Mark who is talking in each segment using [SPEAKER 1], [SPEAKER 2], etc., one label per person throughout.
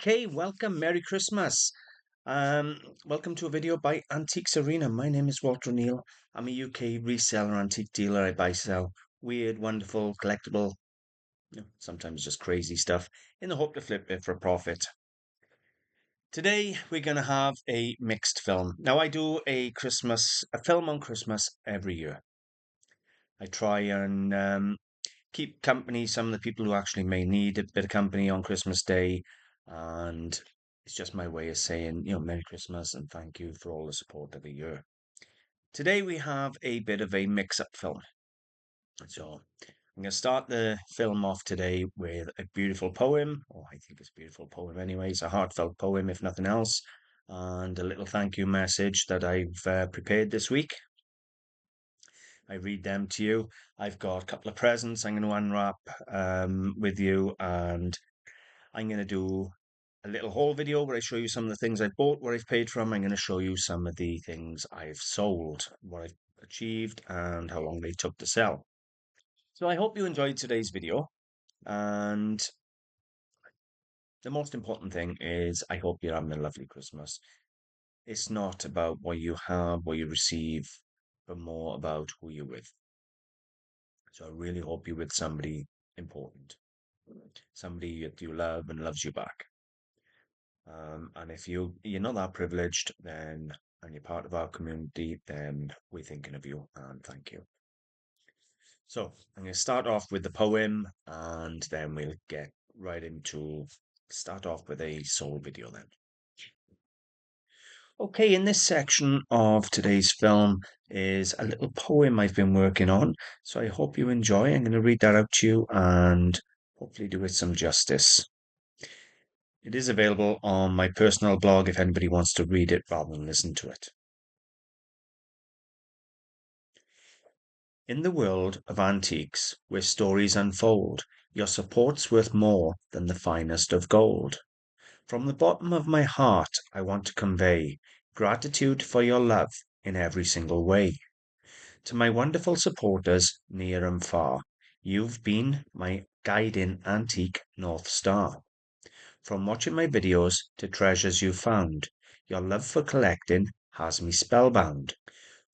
[SPEAKER 1] Okay, welcome. Merry Christmas. Welcome to a video by Antiques Arena. My name is Walter O'Neill. I'm a UK reseller, antique dealer. I buy, sell weird, wonderful, collectible, sometimes just crazy stuff in the hope to flip it for a profit. Today, we're going to have a mixed film. Now, I do a film on Christmas every year. I try and keep company some of the people who actually may need a bit of company on Christmas Day, and it's just my way of saying, Merry Christmas and thank you for all the support of the year. Today we have a bit of a mix-up film. So I'm going to start the film off today with a beautiful poem, or I think it's a beautiful poem anyway. It's a heartfelt poem, if nothing else, and a little thank you message that I've prepared this week. I read them to you. I've got a couple of presents I'm going to unwrap with you, and I'm going to do a little haul video where I show you some of the things I bought, where I've paid from. I'm going to show you some of the things I've sold, what I've achieved, and how long they took to sell. So I hope you enjoyed today's video, and the most important thing is I hope you're having a lovely Christmas. It's not about what you have, what you receive, but more about who you're with. So I really hope you're with somebody important, somebody that you love and loves you back. And if you're not that privileged, then and you're part of our community, then we're thinking of you and thank you. So I'm going to start off with the poem, and then we'll get right into start off with a soul video then. Okay, in this section of today's film is a little poem I've been working on, so I hope you enjoy. I'm going to read that out to you and hopefully do it some justice. It is available on my personal blog if anybody wants to read it rather than listen to it. In the world of antiques, where stories unfold, your support's worth more than the finest of gold. From the bottom of my heart, I want to convey gratitude for your love in every single way. To my wonderful supporters, near and far, you've been my guiding antique North Star. From watching my videos to treasures you've found, your love for collecting has me spellbound.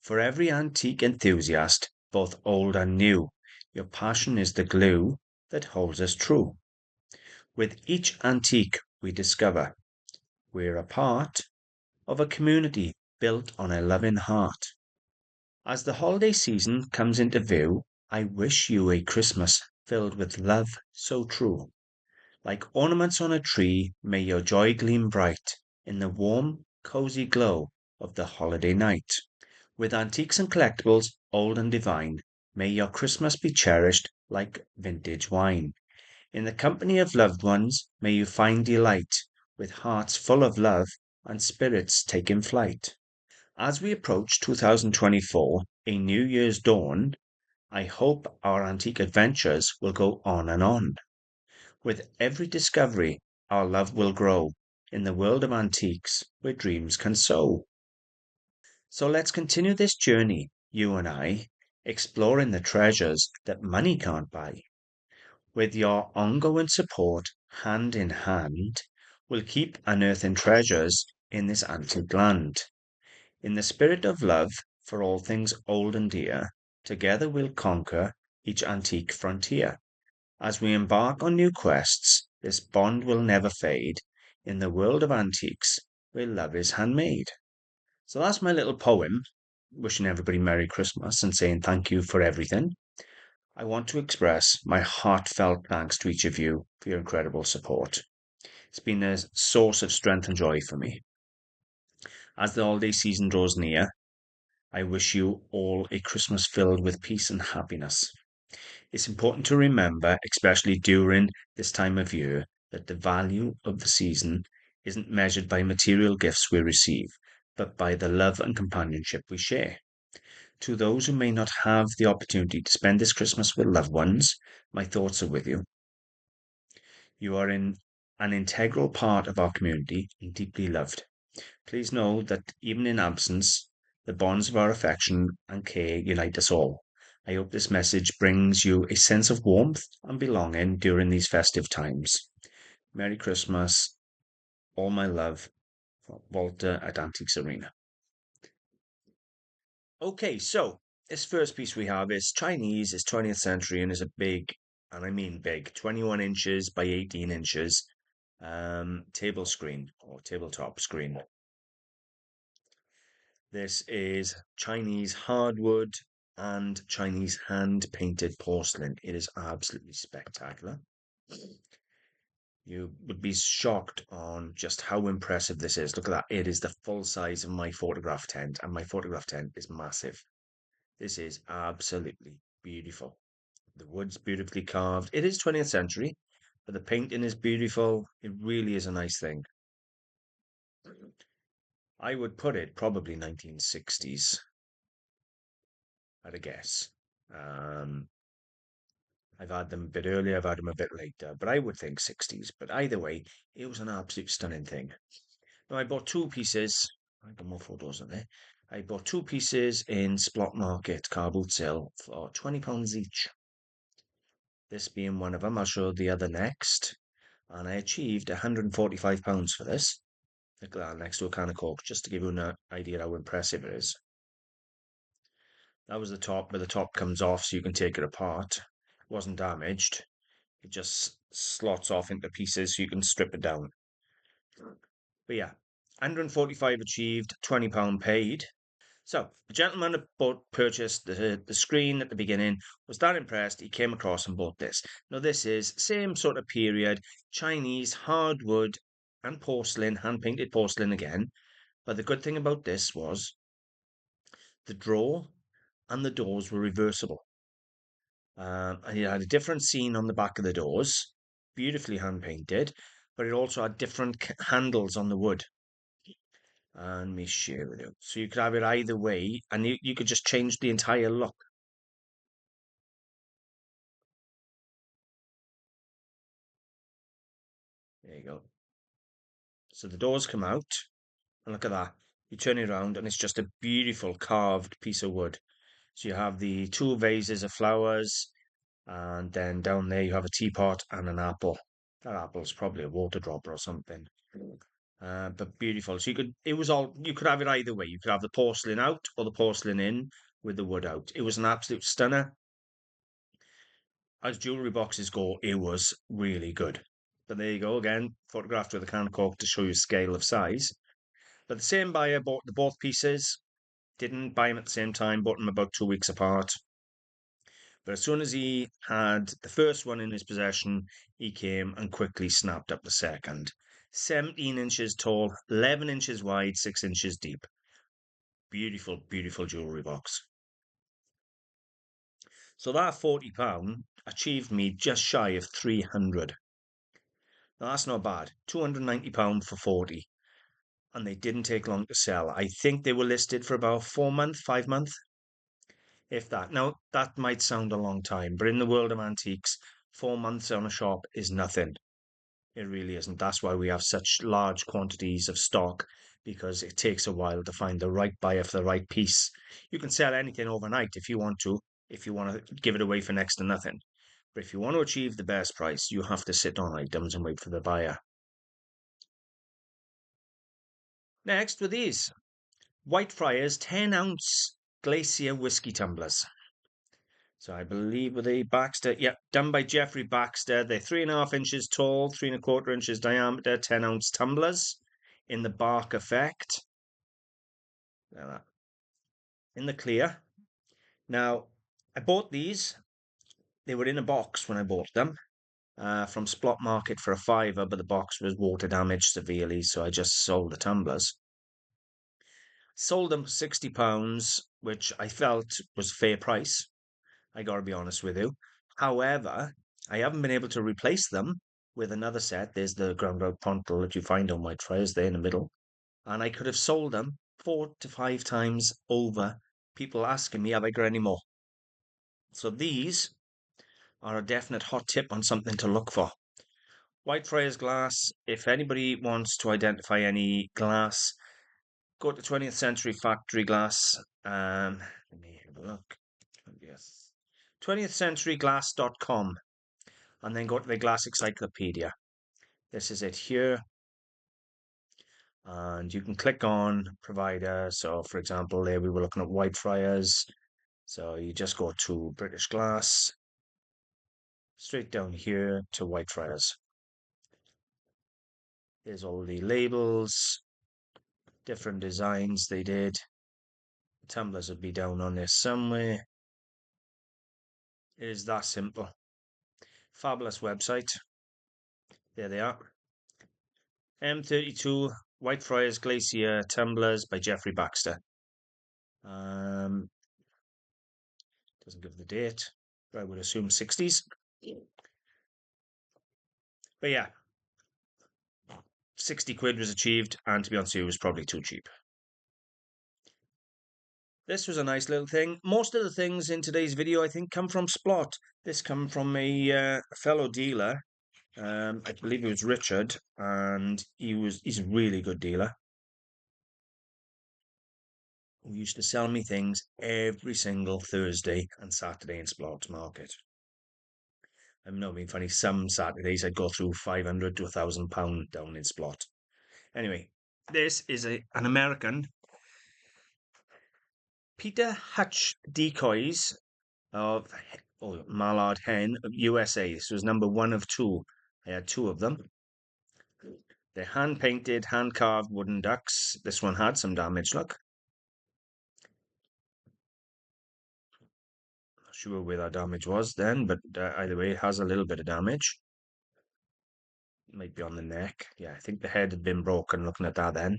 [SPEAKER 1] For every antique enthusiast, both old and new, your passion is the glue that holds us true. With each antique we discover, we're a part of a community built on a loving heart. As the holiday season comes into view, I wish you a Christmas filled with love so true. Like ornaments on a tree, may your joy gleam bright in the warm, cozy glow of the holiday night. With antiques and collectibles, old and divine, may your Christmas be cherished like vintage wine. In the company of loved ones, may you find delight, with hearts full of love and spirits taking flight. As we approach 2024, a New Year's dawn, I hope our antique adventures will go on and on. With every discovery, our love will grow in the world of antiques where dreams can sow. So let's continue this journey, you and I, exploring the treasures that money can't buy. With your ongoing support, hand in hand, we'll keep unearthing treasures in this antique land. In the spirit of love for all things old and dear, together we'll conquer each antique frontier. As we embark on new quests, this bond will never fade in the world of antiques where love is handmade. So that's my little poem, wishing everybody Merry Christmas and saying thank you for everything. I want to express my heartfelt thanks to each of you for your incredible support. It's been a source of strength and joy for me. As the holiday season draws near, I wish you all a Christmas filled with peace and happiness. It's important to remember, especially during this time of year, that the value of the season isn't measured by material gifts we receive, but by the love and companionship we share. To those who may not have the opportunity to spend this Christmas with loved ones, my thoughts are with you. You are an integral part of our community and deeply loved. Please know that even in absence, the bonds of our affection and care unite us all. I hope this message brings you a sense of warmth and belonging during these festive times. Merry Christmas all my love for Walter at Antiques Arena. Okay, so this first piece we have is Chinese, is 20th century, and is a big, and I mean big, 21 inches by 18 inches table screen or tabletop screen. This is Chinese hardwood and Chinese hand-painted porcelain. It is absolutely spectacular. You would be shocked on just how impressive this is. Look at that. It is the full size of my photograph tent, and my photograph tent is massive. This is absolutely beautiful. The wood's beautifully carved. It is 20th century, but the painting is beautiful. It really is a nice thing. I would put it probably 1960s, at a guess. I've had them a bit earlier, I've had them a bit later, but I would think 60s. But either way, it was an absolute stunning thing. Now, I bought two pieces. I got more photos in there. I bought two pieces in Splot Market, car boot sale, for £20 each. This being one of them, I'll show the other next. And I achieved £145 for this. Look at that, next to a can of Coke, just to give you an idea how impressive it is. That was the top, but the top comes off so you can take it apart. It wasn't damaged. It just slots off into pieces so you can strip it down. But yeah, 145 achieved, £20 paid. So the gentleman that purchased the screen at the beginning was that impressed, he came across and bought this. Now this is same sort of period, Chinese hardwood and porcelain, hand-painted porcelain again. But the good thing about this was the drawer and the doors were reversible. And it had a different scene on the back of the doors, beautifully hand-painted, but it also had different handles on the wood. And me share with you. So you could have it either way, and you could just change the entire look. There you go. So the doors come out, and look at that. You turn it around, and it's just a beautiful carved piece of wood. So you have the two vases of flowers, and then down there you have a teapot and an apple. That apple's probably a water dropper or something. But beautiful. So you could have it either way. You could have the porcelain out or the porcelain in with the wood out. It was an absolute stunner. As jewellery boxes go, it was really good. But there you go again, photographed with a can cork to show you scale of size. But the same buyer bought the both pieces, didn't buy them at the same time, bought them about 2 weeks apart. But as soon as he had the first one in his possession, he came and quickly snapped up the second. 17 inches tall, 11 inches wide, 6 inches deep. Beautiful, beautiful jewellery box. So that £40 achieved me just shy of 300. Now that's not bad. £290 for 40. And they didn't take long to sell. I think they were listed for about 4 months, 5 months, if that. Now, that might sound a long time, but in the world of antiques, 4 months on a shop is nothing. It really isn't. That's why we have such large quantities of stock, because it takes a while to find the right buyer for the right piece. You can sell anything overnight if you want to, if you want to give it away for next to nothing. But if you want to achieve the best price, you have to sit on items and wait for the buyer. Next, with these Whitefriars 10-ounce Glacier whiskey tumblers. So I believe with the Baxter, yeah, done by Jeffrey Baxter. They're 3.5 inches tall, 3.25 inches diameter, 10-ounce tumblers in the bark effect. In the clear. Now, I bought these. They were in a box when I bought them from Splot Market for a fiver, but the box was water damaged severely, so I just sold the tumblers. Sold them for £60, which I felt was fair price. I gotta be honest with you. However, I haven't been able to replace them with another set. There's the ground-out pontal that you find on Whitefriars there in the middle. And I could have sold them 4 to 5 times over. People asking me, have I got any more? So these are a definite hot tip on something to look for. Whitefriars glass, if anybody wants to identify any glass, go to 20th century factory glass. Let me have a look. 20th century glass.com, and then go to the glass encyclopedia. This is it here. and you can click on provider. So for example, there we were looking at Whitefriars. So you just go to British Glass, straight down here to Whitefriars. There's all the labels, different designs they did. Tumblers would be down on there somewhere. It is that simple. Fabulous website. There they are. M32 Whitefriars Glacier Tumblers by Jeffrey Baxter. Doesn't give the date, but I would assume 60s. But yeah, 60 quid was achieved, and to be honest with you, it was probably too cheap. This was a nice little thing. Most of the things in today's video, I think, come from Splot. This come from a fellow dealer. I believe it was Richard, and he's a really good dealer. Who used to sell me things every single Thursday and Saturday in Splot Market. I'm not being funny. Some Saturdays I'd go through 500 to £1,000 down in Splot. Anyway, this is an American Peter Hutch decoys of Mallard Hen of USA. This was number 1 of 2. I had 2 of them. They're hand painted, hand carved wooden ducks. This one had some damage, look. Not sure where that damage was then, but either way, it has a little bit of damage. It might be on the neck. Yeah, I think the head had been broken looking at that then.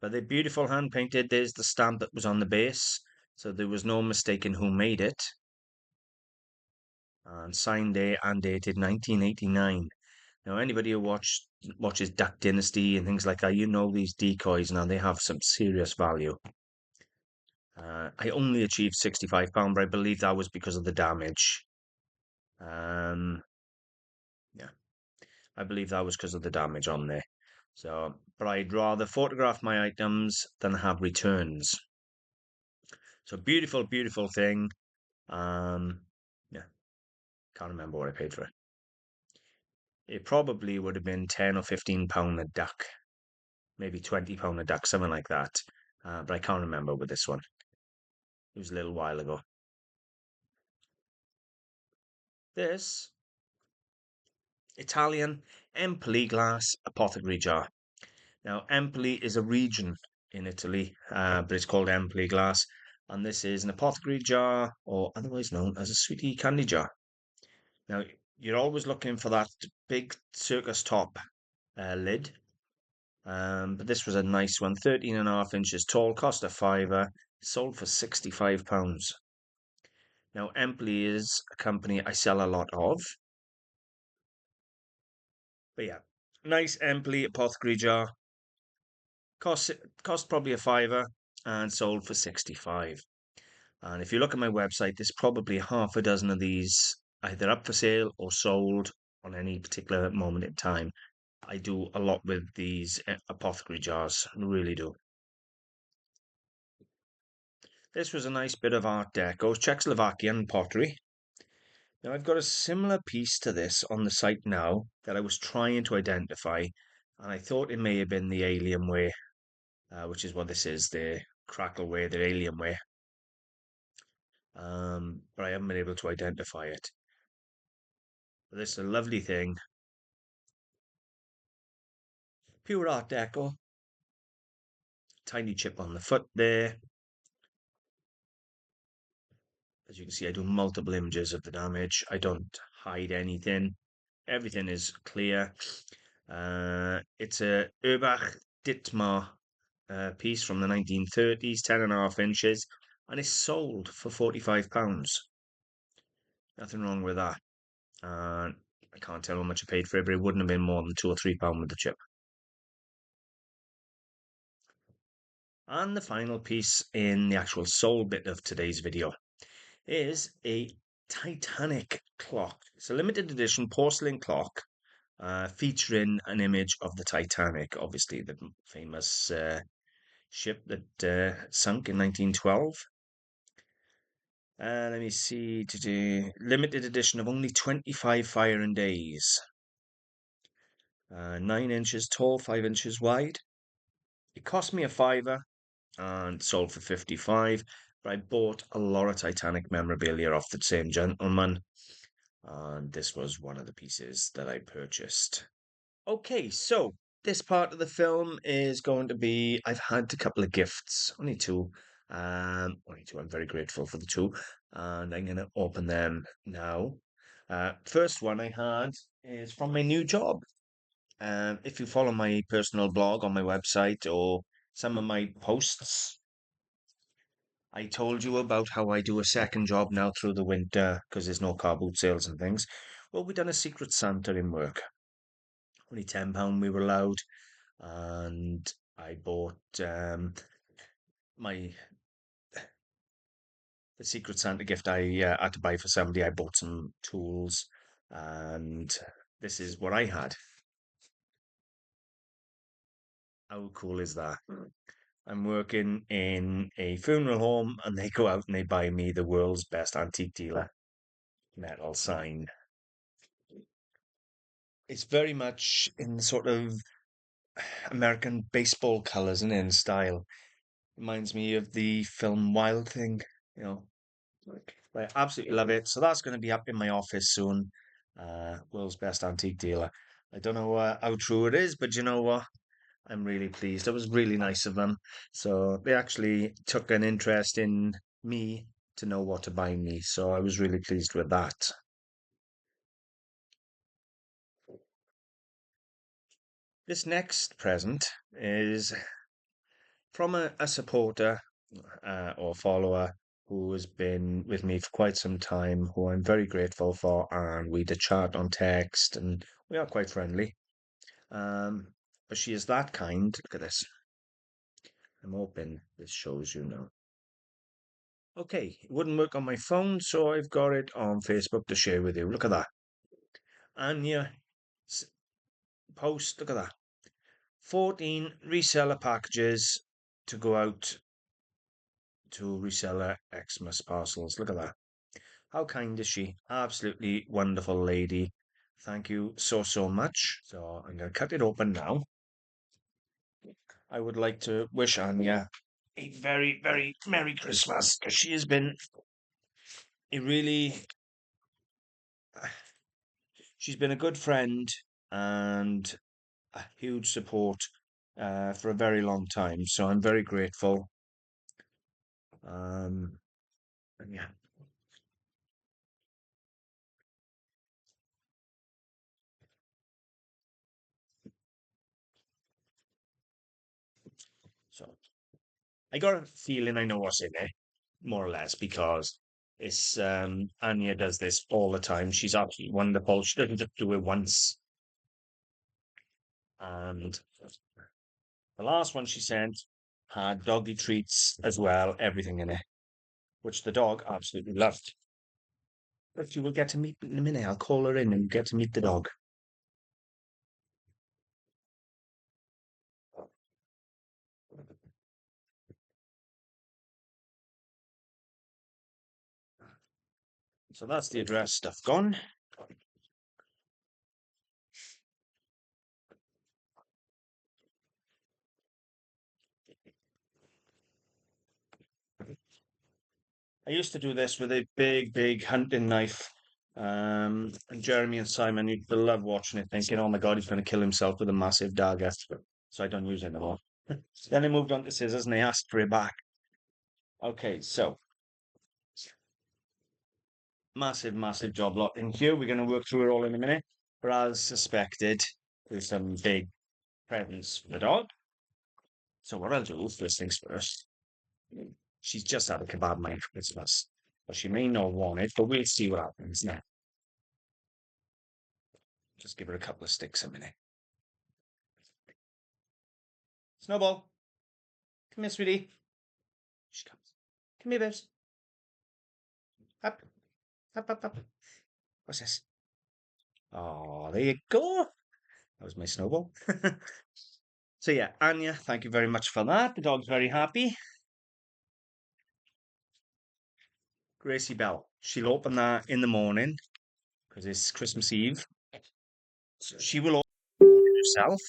[SPEAKER 1] But they're beautiful hand painted. There's the stamp that was on the base. So there was no mistaking who made it. And signed there and dated 1989. Now, anybody who watches Duck Dynasty and things like that, you know these decoys now, they have some serious value. I only achieved £65, but I believe that was because of the damage. Yeah, I believe that was because of the damage on there. So, but I'd rather photograph my items than have returns. So beautiful, beautiful thing. Yeah, can't remember what I paid for it. It probably would have been £10 or £15 a duck, maybe £20 a duck, something like that. But I can't remember with this one. It was a little while ago. This Italian Empoli glass apothecary jar. Now, Empoli is a region in Italy, but it's called Empoli glass. And this is an apothecary jar, or otherwise known as a sweetie candy jar. Now, you're always looking for that big circus top lid. But this was a nice one, 13.5 inches tall, cost a fiver, sold for £65. Now, Empoli is a company I sell a lot of. But yeah, nice Empoli apothecary jar. Cost probably a fiver and sold for 65. And if you look at my website, there's probably half a dozen of these either up for sale or sold on any particular moment in time. I do a lot with these apothecary jars, I really do. This was a nice bit of Art Deco, Czechoslovakian pottery. Now I've got a similar piece to this on the site now that I was trying to identify, and I thought it may have been the Alienware, which is what this is, the Crackleware, the Alienware. But I haven't been able to identify it. But this is a lovely thing. Pure Art Deco. Tiny chip on the foot there. As you can see, I do multiple images of the damage. I don't hide anything. Everything is clear. It's a Urbach Ditmar piece from the 1930s, 10.5 inches, and it's sold for £45. Nothing wrong with that. I can't tell how much I paid for it, but it wouldn't have been more than £2 or £3 with the chip. And the final piece in the actual soul bit of today's video is a Titanic clock. It's a limited edition porcelain clock featuring an image of the Titanic, obviously the famous ship that sunk in 1912. Let me see, limited edition of only 25 fire and days. 9 inches tall, 5 inches wide. It cost me a fiver and sold for 55, but I bought a lot of Titanic memorabilia off the same gentleman, and this was one of the pieces that I purchased. Okay, so this part of the film is going to be I've had a couple of gifts, only two. Only two. I'm very grateful for the two, and I'm gonna open them now. First one I had is from my new job. If you follow my personal blog on my website or some of my posts, I told you about how I do a second job now through the winter because there's no car boot sales and things. Well, we done a Secret Santa in work. Only £10 we were allowed, and I bought my the Secret Santa gift I had to buy for somebody. I bought some tools, and this is what I had. How cool is that? I'm working in a funeral home, and they go out and they buy me the world's best antique dealer metal sign. It's very much in the sort of American baseball colours and in style. Reminds me of the film Wild Thing, you know. I absolutely love it. So that's going to be up in my office soon. World's best antique dealer. I don't know how true it is, but you know what? I'm really pleased. It was really nice of them. So they actually took an interest in me to know what to buy me. So I was really pleased with that. This next present is from a supporter or follower who has been with me for quite some time, who I'm very grateful for, and we did chat on text, and we are quite friendly. But she is that kind. Look at this. I'm hoping this shows you now. Okay, it wouldn't work on my phone, so I've got it on Facebook to share with you. Look at that. Anya post, look at that. 14 reseller packages to go out to reseller Xmas parcels. Look at that. How kind is she? Absolutely wonderful lady. Thank you so, so much. So I'm going to cut it open now. I would like to wish Anya a very, very Merry Christmas because she has been a really, she's been a good friend and a huge support for a very long time. So I'm very grateful. And yeah. So I got a feeling I know what's in it, more or less, because it's Anya does this all the time. She's absolutely wonderful. She doesn't just do it once. And the last one she sent had doggy treats as well, everything in it, which the dog absolutely loved. But you will get to meet in a minute. I'll call her in and you get to meet the dog. So that's the address stuff gone. I used to do this with a big, big hunting knife. And Jeremy and Simon used to love watching it, thinking, oh my God, he's going to kill himself with a massive dagger. So I don't use it anymore. Then I moved on to scissors and they asked for it back. Okay, so massive, massive job lot in here. We're going to work through it all in a minute. But as suspected, there's some big presents for the dog. So what I'll do, first things first, she's just had a kebab made for Christmas. But she may not want it, but we'll see what happens now. Just give her a couple of sticks a minute. Snowball, come here, sweetie. She comes. Come here, babes. Up, up, up, up. What's this? Oh, there you go. That was my snowball. So yeah, Anya, thank you very much for that. The dog's very happy. Gracie Bell, she'll open that in the morning because it's Christmas Eve. So she will open it herself.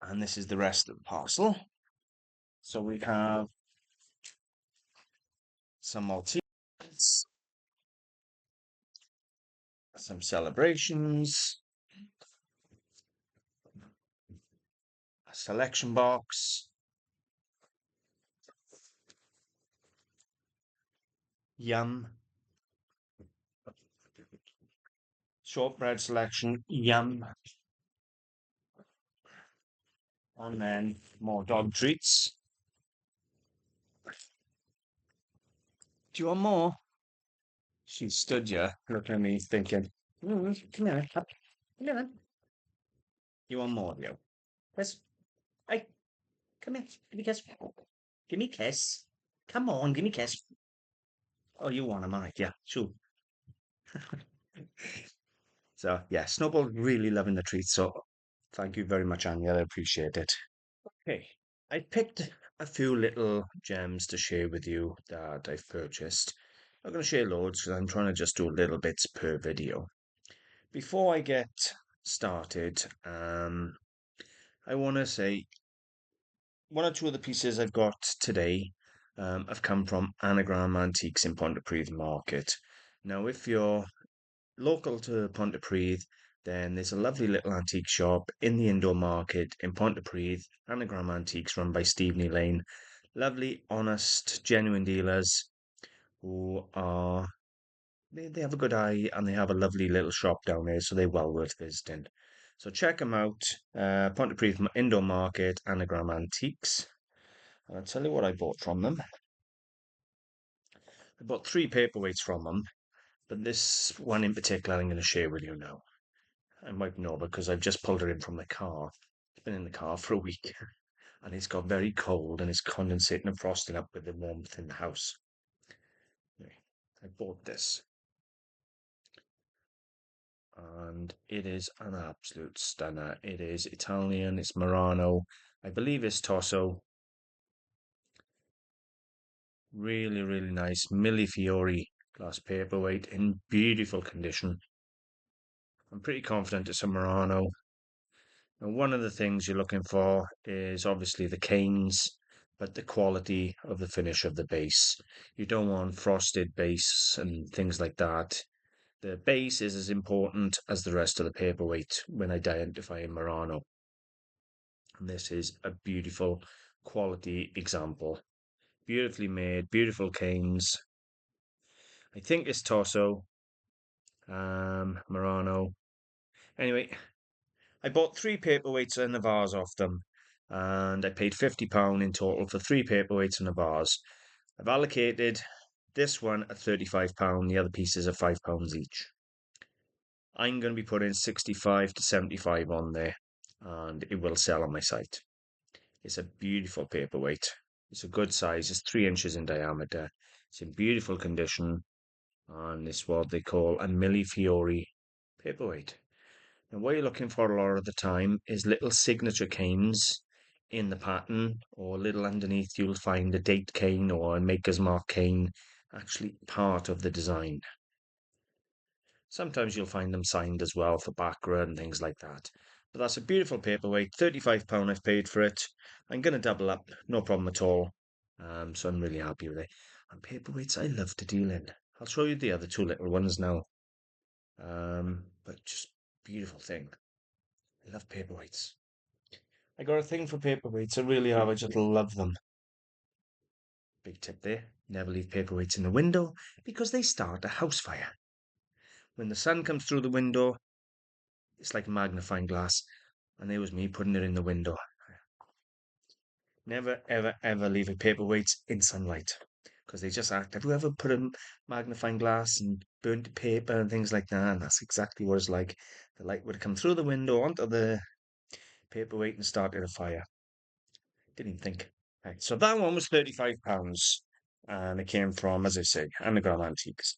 [SPEAKER 1] And this is the rest of the parcel. So we have some Maltesers, some celebrations, a selection box, yum, shortbread selection, yum, and then more dog treats. Do you want more? She stood here, looking at me, thinking, come here, come here. You want more, you? Yes. Hey, come here, give me a kiss. Give me a kiss. Come on, give me a kiss. Oh, you want them, alright, yeah, sure. So, yeah, Snowball really loving the treat, so thank you very much, Anya, I appreciate it. Okay, I picked a few little gems to share with you that I've purchased. I'm not going to share loads because I'm trying to just do little bits per video. Before I get started, I want to say one or two of the pieces I've got today have come from Anagram Antiques in Pontypridd Market. Now, if you're local to Pontypridd, then there's a lovely little antique shop in the indoor market in Pontypridd, Anagram Antiques, run by Stephen Lane. Lovely, honest, genuine dealers who are they have a good eye and they have a lovely little shop down there, so they're well worth visiting. So check them out, Pontypridd Indoor Market, Anagram Antiques. And I'll tell you what I bought from them. I bought 3 paperweights from them, but this one in particular I'm going to share with you now. I might know because I've just pulled it in from the car. It's been in the car for a week and it's got very cold and it's condensating and frosting up with the warmth in the house. Anyway, I bought this and it is an absolute stunner. It is Italian, it's Murano, I believe it's Tosso. Really, really nice Millefiori glass paperweight in beautiful condition. I'm pretty confident it's a Murano. And one of the things you're looking for is obviously the canes, but the quality of the finish of the base. You don't want frosted base and things like that. The base is as important as the rest of the paperweight when identifying Murano. And this is a beautiful quality example. Beautifully made, beautiful canes. I think it's Torso, Murano. Anyway, I bought 3 paperweights and a vase off them, and I paid £50 in total for 3 paperweights and a vase. I've allocated this one at £35, the other pieces are £5 each. I'm going to be putting 65 to 75 on there, and it will sell on my site. It's a beautiful paperweight. It's a good size. It's 3 inches in diameter. It's in beautiful condition, and it's what they call a Millefiori paperweight. And what you're looking for a lot of the time is little signature canes in the pattern, or little underneath you'll find a date cane or a maker's mark cane, actually part of the design. Sometimes you'll find them signed as well for Baccarat and things like that. But that's a beautiful paperweight, £35 I've paid for it. I'm going to double up, no problem at all. So I'm really happy with it. And paperweights I love to deal in. I'll show you the other 2 little ones now. But just beautiful thing. I love paperweights. I got a thing for paperweights. I really have. I just love them. Big tip there. Never leave paperweights in the window because they start a house fire. When the sun comes through the window, it's like a magnifying glass. And there was me putting it in the window. Never, ever, ever leave a paperweight in sunlight because they just act. Have you ever put a magnifying glass and burnt paper and things like that? And that's exactly what it's like. The light would come through the window onto the paperweight and started a fire. Didn't even think. Right, so that one was £35, and it came from, as I say, Anagram Antiques.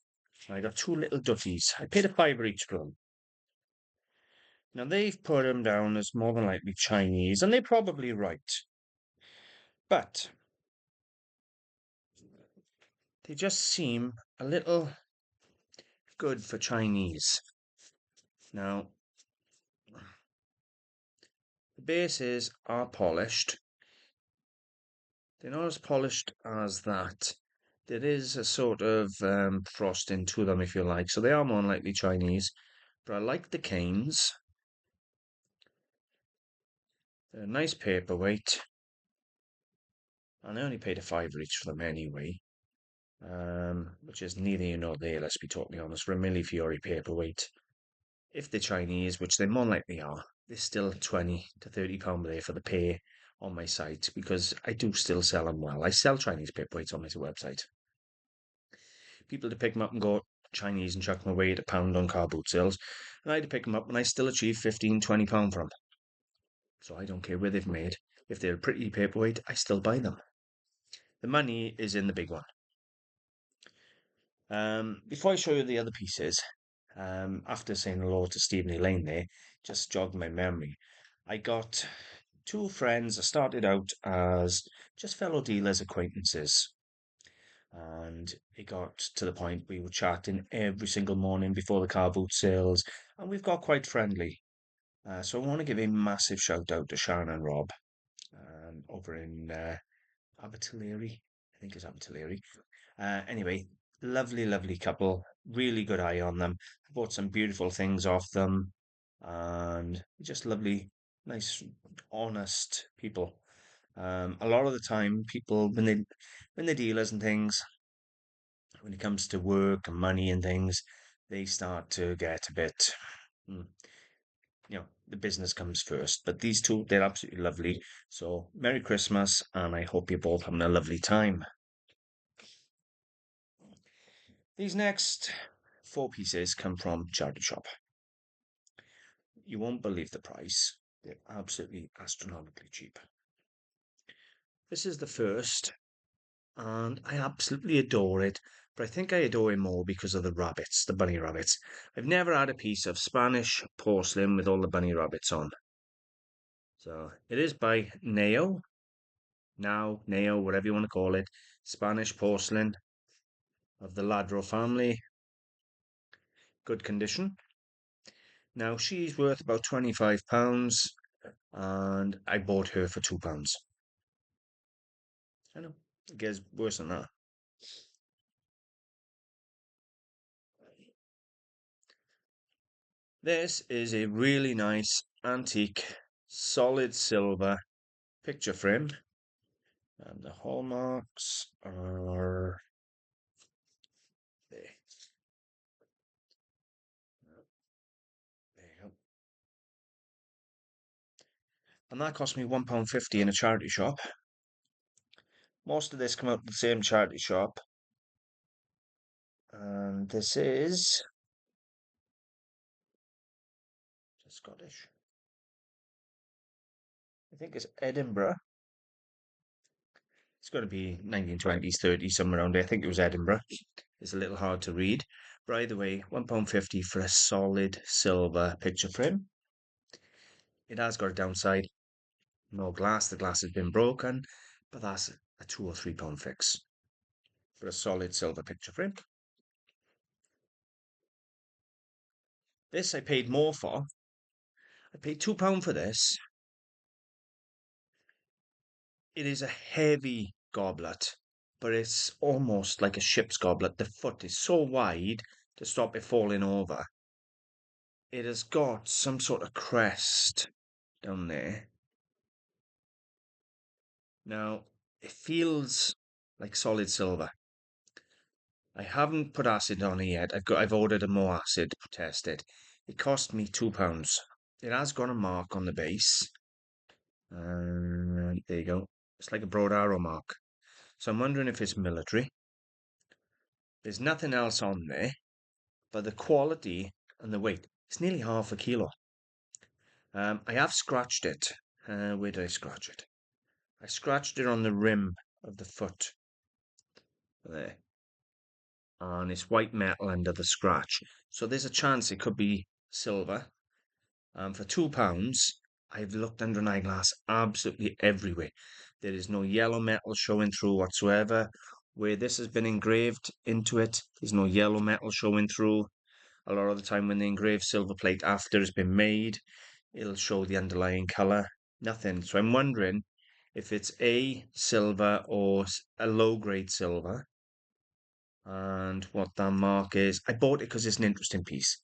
[SPEAKER 1] And I got 2 little dutties. I paid a fiver each for them. Now they've put them down as more than likely Chinese, and they're probably right. But they just seem a little good for Chinese. Now, The bases are polished. They're not as polished as that. There is a sort of frosting to them, if you like. So they are more likely Chinese. But I like the canes. They're a nice paperweight. And I only paid a fiver each for them anyway. Which is neither here nor there, let's be totally honest. For a Millefiori paperweight, if they're Chinese, which they more likely are, they're still 20 to £30 there for the pay on my site because I do still sell them well. I sell Chinese paperweights on my website. People to pick them up and go Chinese and chuck them away at a pound on car boot sales. And I had to pick them up and I still achieve £15, £20 for them. So I don't care where they've made. If they're a pretty paperweight, I still buy them. The money is in the big one. Before I show you the other pieces, after saying hello to Stephen Elaine there, just jogged my memory. I got two friends that started out as just fellow dealers, acquaintances. And it got to the point we were chatting every single morning before the car boot sales, and we've got quite friendly. So I want to give a massive shout out to Sharon and Rob over in Apothecary. I think it's Apothecary. Anyway, lovely, lovely couple. Really good eye on them. I bought some beautiful things off them, and just lovely, nice, honest people. A lot of the time, people when they're dealers and things, when it comes to work and money and things, they start to get a bit, mm, the business comes first. But these two, they're absolutely lovely. So Merry Christmas, and I hope you're both having a lovely time. These next four pieces come from charity shop. You won't believe the price. They're absolutely astronomically cheap. This is the first, and I absolutely adore it. But I think I adore it more because of the rabbits, the bunny rabbits. I've never had a piece of Spanish porcelain with all the bunny rabbits on. So it is by Neo, whatever you want to call it. Spanish porcelain of the Lladro family. Good condition. Now she's worth about £25, and I bought her for £2. I know, it gets worse than that. This is a really nice antique solid silver picture frame, and the hallmarks are there. There you go. And that cost me £1.50 in a charity shop. Most of this come out of the same charity shop. And this is Scottish. I think it's Edinburgh. It's got to be 1920s, 30s, somewhere around there. I think it was Edinburgh. It's a little hard to read. But either way, £1.50 for a solid silver picture frame. It has got a downside. No glass. The glass has been broken. But that's a £2 or £3 fix for a solid silver picture frame. This I paid more for. I paid £2 for this. It is a heavy goblet, but it's almost like a ship's goblet. The foot is so wide to stop it falling over. It has got some sort of crest down there. Now, it feels like solid silver. I haven't put acid on it yet. I've ordered a more acid to test it. It cost me £2. It has got a mark on the base. And there you go. It's like a broad arrow mark. So I'm wondering if it's military. There's nothing else on there, but the quality and the weight, it's nearly half a kilo. I have scratched it. Where did I scratch it? I scratched it on the rim of the foot. There. And it's white metal under the scratch. So there's a chance it could be silver. For £2, I've looked under an eyeglass absolutely everywhere. There is no yellow metal showing through whatsoever. Where this has been engraved into it, there's no yellow metal showing through. A lot of the time when they engrave silver plate after it's been made, it'll show the underlying colour. Nothing. So I'm wondering if it's a silver or a low-grade silver. And what that mark is. I bought it because it's an interesting piece.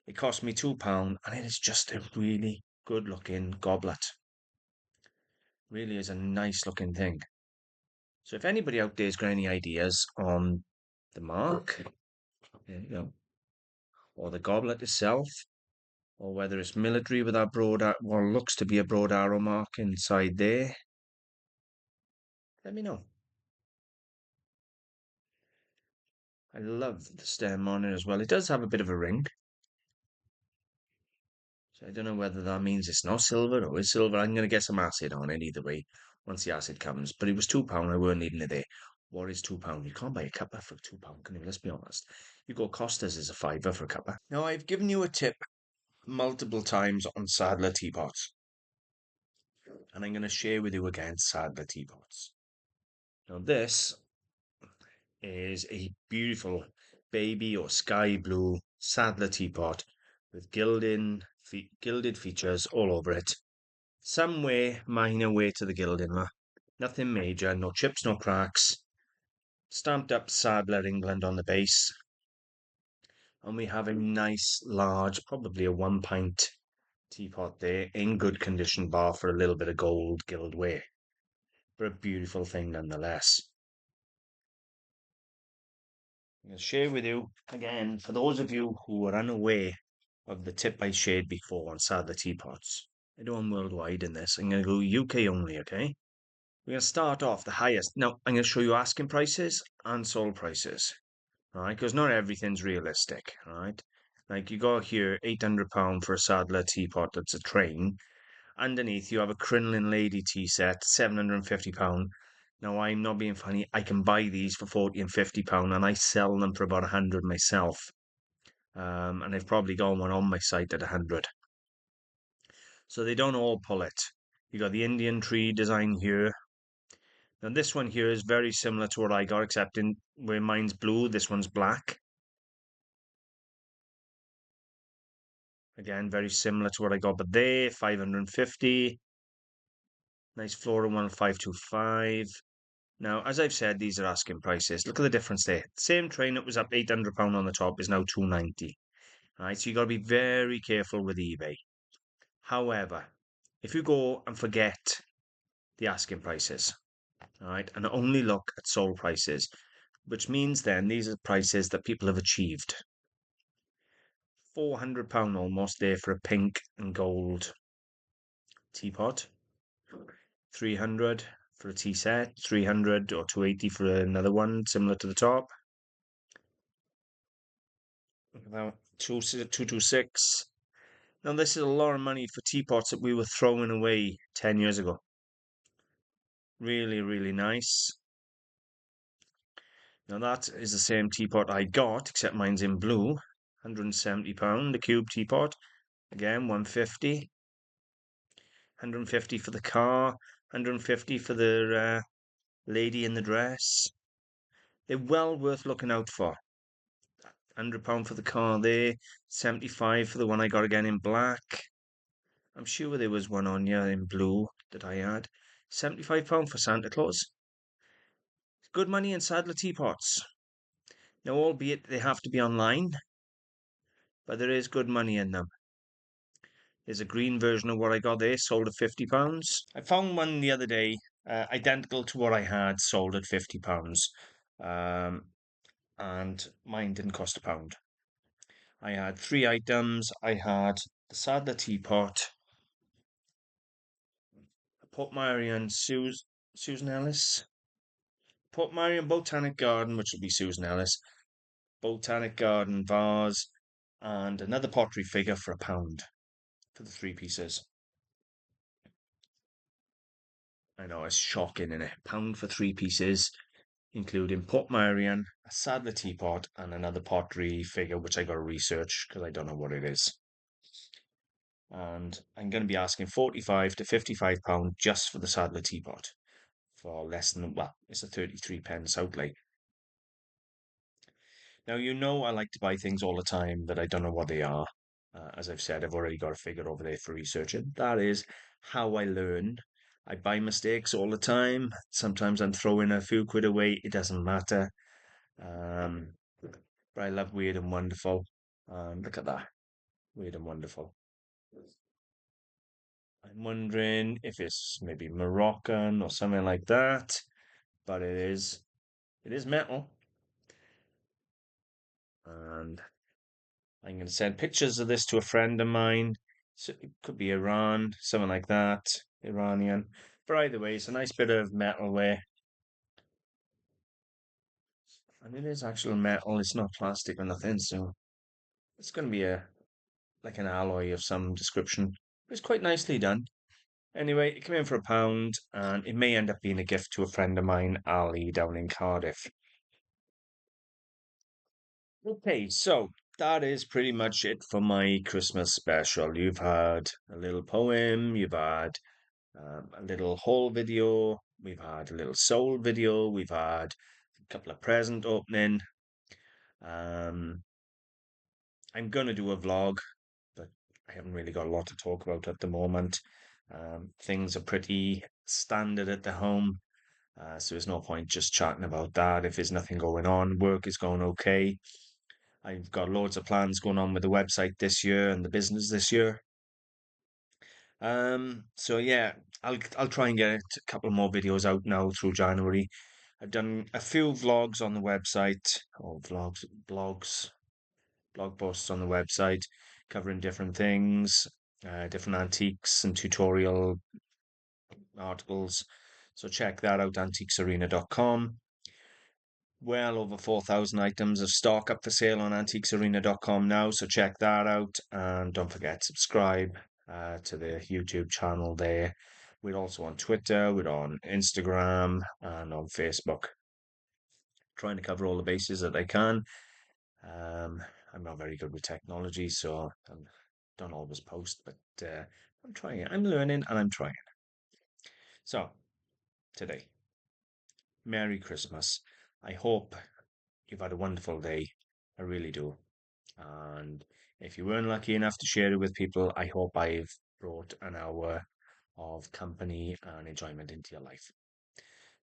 [SPEAKER 1] It cost me £2 and it is just a really good looking goblet. Really is a nice looking thing. So if anybody out there's got any ideas on the mark, there you go, or the goblet itself, or whether it's military with that broad, what looks to be a broad arrow mark inside there, let me know. I love the stem on it as well. It does have a bit of a ring. So I don't know whether that means it's not silver or is silver. I'm going to get some acid on it either way once the acid comes. But it was £2. I weren't needing it there. What is £2? You can't buy a cuppa for £2, can you? Let's be honest. You go Costas is a fiver for a cuppa. Now, I've given you a tip multiple times on Sadler teapots. And I'm going to share with you again Sadler teapots. Now, this is a beautiful baby or sky blue Sadler teapot with gilded features all over it. Some minor wear to the gilding, nothing major, no chips, no cracks. Stamped up Sadler England on the base. And we have a nice, large, probably a 1 pint teapot there, in good condition, bar for a little bit of gold gilt wear. But a beautiful thing nonetheless. I'm going to share with you, again, for those of you who are unaware of the tip I shared before on Sadler teapots. I do them worldwide in this. I'm going to go UK only, okay? We're going to start off the highest. Now, I'm going to show you asking prices and sold prices, all right? Because not everything's realistic, all right? Like you got here, £800 for a Sadler teapot that's a train. Underneath, you have a crinoline lady tea set, £750. Now, I'm not being funny. I can buy these for £40 and £50, and I sell them for about 100 myself. And I've probably got one on my site at 100. So they don't all pull it. You got the Indian tree design here. Now this one here is very similar to what I got, except in where mine's blue, this one's black. Again, very similar to what I got, but there, 550. Nice floral one, 525. Now, as I've said, these are asking prices. Look at the difference there. Same train that was up £800 on the top is now 290. All right, so you got to be very careful with eBay. However, if you go and forget the asking prices, all right, and only look at sold prices, which means then these are prices that people have achieved. £400 almost there for a pink and gold teapot. 300 for a tea set, 300 or 280 for another one similar to the top. About 226. Now this is a lot of money for teapots that we were throwing away 10 years ago. Really, really nice. Now that is the same teapot I got, except mine's in blue. £170, the cube teapot. Again, 150. 150 for the car. 150 for the lady in the dress. They're well worth looking out for. £100 for the car there. 75 for the one I got again in black. I'm sure there was one on here in blue that I had. £75 for Santa Claus. Good money in Sadler teapots. Now, albeit they have to be online, but there is good money in them. There's a green version of what I got there, sold at £50. I found one the other day, identical to what I had, sold at £50. And mine didn't cost a pound. I had 3 items. I had the Sadler teapot, Portmeirion Susan Ellis, Portmeirion Botanic Garden, which will be Susan Ellis, Botanic Garden vase, and another pottery figure for £1 for the 3 pieces. I know, it's shocking, isn't it? £1 for 3 pieces, including Portmeirion, a Sadler teapot, and another pottery figure, which I got to research because I don't know what it is. And I'm going to be asking 45 to £55 just for the Sadler teapot for less than, well, it's a 33p outlay. Now, you know I like to buy things all the time that I don't know what they are. As I've said, I've already got a figure over there for researching. That is how I learn. I buy mistakes all the time. Sometimes I'm throwing a few quid away. It doesn't matter. Um, but I love Weird and Wonderful. Look at that. Weird and Wonderful. I'm wondering if it's maybe Moroccan or something like that. But it is. It is metal. And I'm going to send pictures of this to a friend of mine. So it could be Iran, something like that, Iranian. But either way, it's a nice bit of metalware. And it is actual metal, it's not plastic or nothing, so it's going to be a like an alloy of some description. It's quite nicely done. Anyway, it came in for £1, and it may end up being a gift to a friend of mine, Ali, down in Cardiff. Okay, so that is pretty much it for my Christmas special. You've had a little poem, you've had a little haul video, we've had a little soul video, we've had a couple of present opening. Um, I'm gonna do a vlog, but I haven't really got a lot to talk about at the moment. Things are pretty standard at the home, so there's no point just chatting about that if there's nothing going on. Work is going okay. I've got loads of plans going on with the website this year and the business this year. So yeah, I'll try and get a couple more videos out now through January. I've done a few vlogs on the website, or blog posts on the website, covering different things, different antiques and tutorial articles. So check that out, antiquesarena.com. Well over 4,000 items of stock up for sale on antiquesarena.com now, so check that out. And don't forget, subscribe to the YouTube channel there. We're also on Twitter, we're on Instagram, and on Facebook. Trying to cover all the bases that I can. Um, I'm not very good with technology, so I don't always post, but I'm trying. I'm learning and I'm trying. So, today, Merry Christmas. I hope you've had a wonderful day. I really do. And if you weren't lucky enough to share it with people, I hope I've brought an hour of company and enjoyment into your life.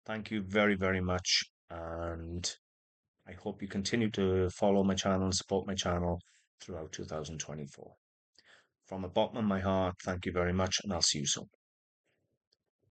[SPEAKER 1] Thank you very, very much. And I hope you continue to follow my channel and support my channel throughout 2024. From the bottom of my heart, thank you very much, and I'll see you soon.